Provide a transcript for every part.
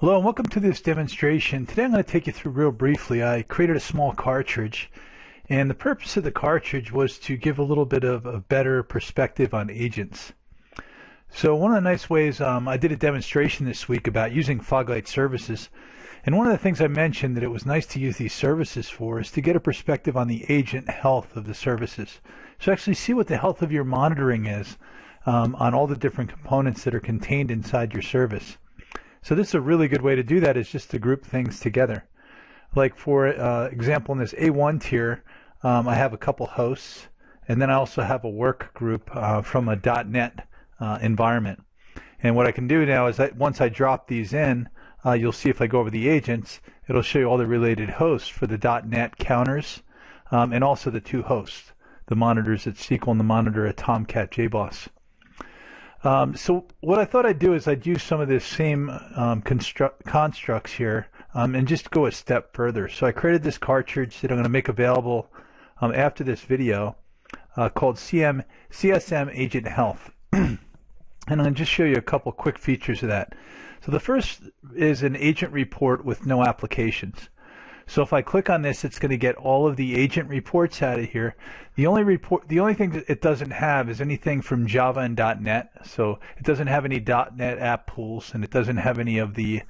Hello and welcome to this demonstration. Today I'm going to take you through real briefly. I created a small cartridge, and the purpose of the cartridge was to give a little bit of a better perspective on agents. So one of the nice ways, I did a demonstration this week about using Foglight services, and one of the things I mentioned that it was nice to use these services for is to get a perspective on the agent health of the services. So actually see what the health of your monitoring is on all the different components that are contained inside your service. So this is a really good way to do that, is just to group things together. Like for example, in this A1 tier, I have a couple hosts, and then I also have a work group from a .NET environment. And what I can do now is that once I drop these in, you'll see if I go over the agents, it'll show you all the related hosts for the .NET counters, and also the two hosts, the monitors at SQL and the monitor at Tomcat JBoss. So what I thought I'd do is I'd use some of this same constructs here and just go a step further. So I created this cartridge that I'm going to make available after this video called CSM Agent Health. And I'm going to just show you a couple quick features of that. So the first is an agent report with no applications. So if I click on this, it's going to get all of the agent reports out of here. The only thing that it doesn't have is anything from Java and .NET. So it doesn't have any .NET app pools, and it doesn't have any of the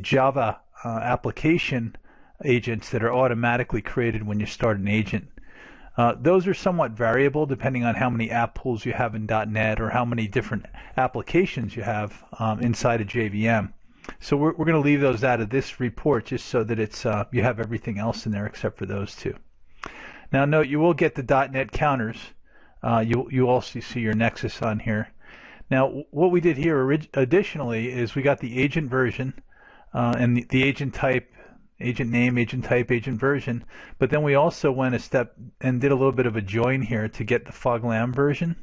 Java application agents that are automatically created when you start an agent. Those are somewhat variable depending on how many app pools you have in .NET or how many different applications you have inside a JVM. So we're going to leave those out of this report just so that it's you have everything else in there except for those two. Now note, you will get the .NET counters. You also see your Nexus on here. Now what we did here additionally is we got the agent version and the agent type, agent name, agent type, agent version, but then we also went a step and did a little bit of a join here to get the FogLam version.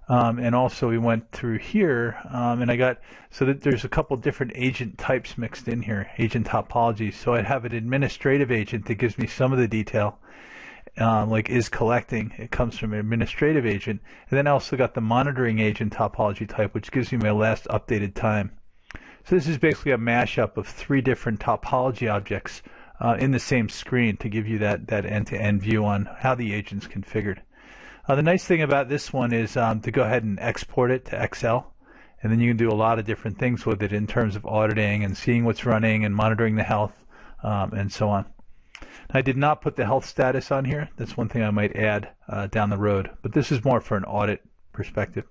And also we went through here and I got, so that there's a couple different agent types mixed in here, agent topologies. So I'd have an administrative agent that gives me some of the detail, like is collecting, it comes from an administrative agent. And then I also got the monitoring agent topology type, which gives me my last updated time. So this is basically a mashup of three different topology objects in the same screen to give you that end-to-end view on how the agent's configured. The nice thing about this one is to go ahead and export it to Excel, and then you can do a lot of different things with it in terms of auditing and seeing what's running and monitoring the health and so on. I did not put the health status on here. That's one thing I might add down the road, but this is more for an audit perspective.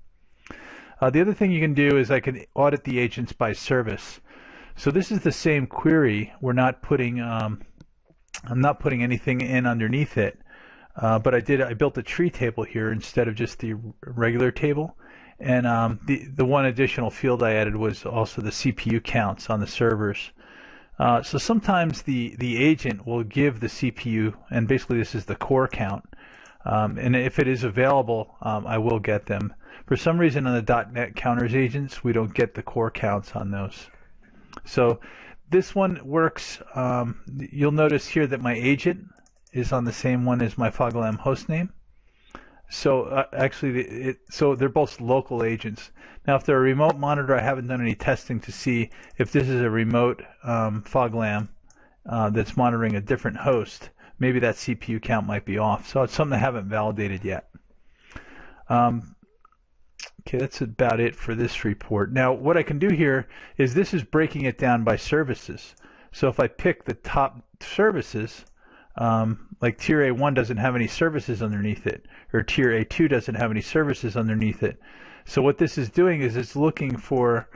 The other thing you can do is I can audit the agents by service. So this is the same query. We're not putting I'm not putting anything in underneath it. But I built a tree table here instead of just the regular table, and the one additional field I added was also the CPU counts on the servers. So sometimes the agent will give the CPU, and basically this is the core count, and if it is available, I will get them. For some reason on the .NET counters agents, we don't get the core counts on those. So this one works. You'll notice here that my agent is on the same one as my FogLam hostname. So actually, so they're both local agents. Now, if they're a remote monitor, I haven't done any testing to see if this is a remote FogLam that's monitoring a different host. Maybe that CPU count might be off. So it's something I haven't validated yet. Okay, that's about it for this report. Now, what I can do here is this is breaking it down by services. So if I pick the top services, like tier A1 doesn't have any services underneath it, or tier A2 doesn't have any services underneath it. So what this is doing is it's looking for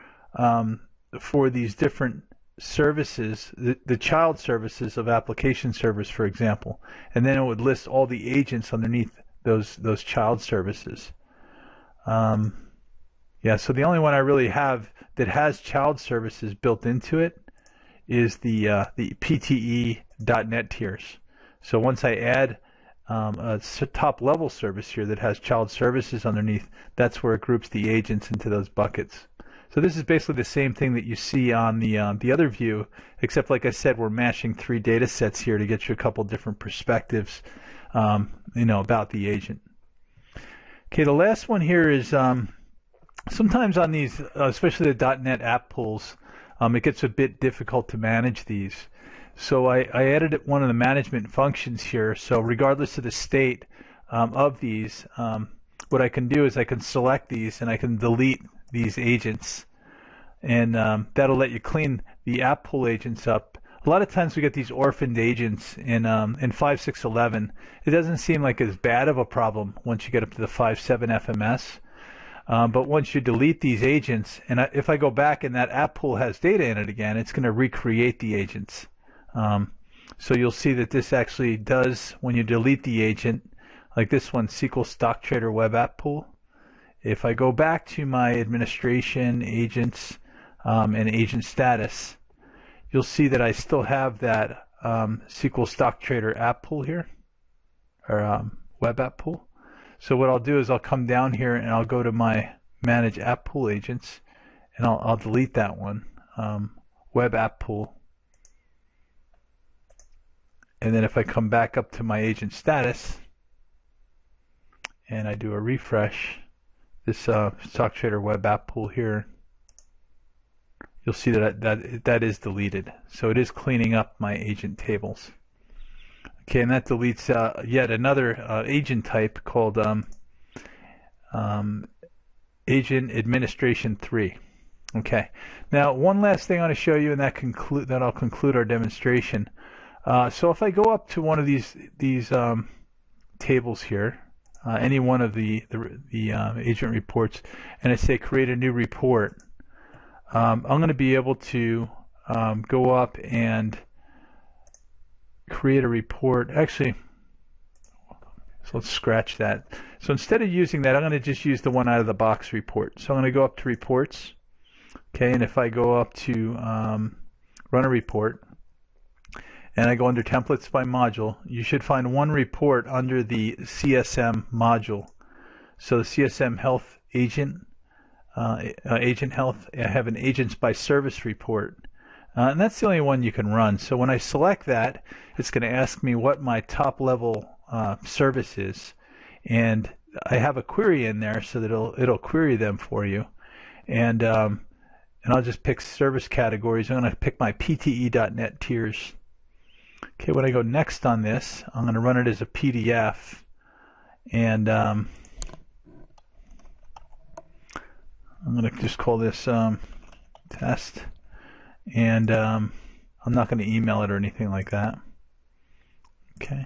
these different services, the child services of application servers, for example, and then it would list all the agents underneath those child services. Yeah, so the only one I really have that has child services built into it is the PTE.NET tiers. So once I add a top level service here that has child services underneath, that's where it groups the agents into those buckets. So this is basically the same thing that you see on the other view, except like I said, we're mashing three data sets here to get you a couple different perspectives, about the agent. Okay, the last one here is sometimes on these, especially the .NET app pools, it gets a bit difficult to manage these. So I added one of the management functions here. So regardless of the state of these, what I can do is I can select these and I can delete these agents, and that'll let you clean the app pool agents up. A lot of times we get these orphaned agents in 5.6.11. It doesn't seem like as bad of a problem once you get up to the 5.7 FMS. But once you delete these agents, and if I go back and that app pool has data in it again, it's going to recreate the agents. So you'll see that this actually does, when you delete the agent, like this one, SQL Stock Trader Web App Pool. If I go back to my administration, agents, and agent status, you'll see that I still have that SQL Stock Trader App Pool here, or Web App Pool. So what I'll do is I'll come down here and I'll go to my Manage App Pool Agents, and I'll delete that one, Web App Pool. And then if I come back up to my agent status and I do a refresh, this Stock Trader Web App Pool here, you'll see that is deleted. So it is cleaning up my agent tables. Okay, and that deletes yet another agent type called Agent Administration 3. Okay, now one last thing I want to show you, and that'll conclude our demonstration. So if I go up to one of these tables here, any one of the agent reports, and I say create a new report, I'm going to be able to go up and create a report. Actually, so let's scratch that. So instead of using that, I'm going to just use the one out of the box report. So I'm going to go up to reports. Okay, and if I go up to run a report, and I go under templates by module, you should find one report under the CSM module. So the CSM health agent, agent health, I have an agents by service report. And that's the only one you can run. So when I select that, it's going to ask me what my top level service is. And I have a query in there so that it'll query them for you. And I'll just pick service categories. I'm going to pick my PTE.NET tiers. Okay, when I go next on this, I'm going to run it as a PDF, and I'm going to just call this test, and I'm not going to email it or anything like that. Okay.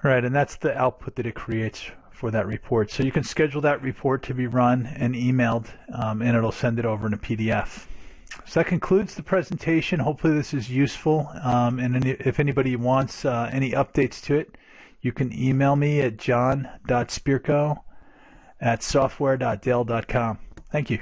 All right, and that's the output that it creates for that report. So you can schedule that report to be run and emailed, and it'll send it over in a PDF. So that concludes the presentation. Hopefully this is useful, and if anybody wants any updates to it, you can email me at john.spirko@software.dell.com. Thank you.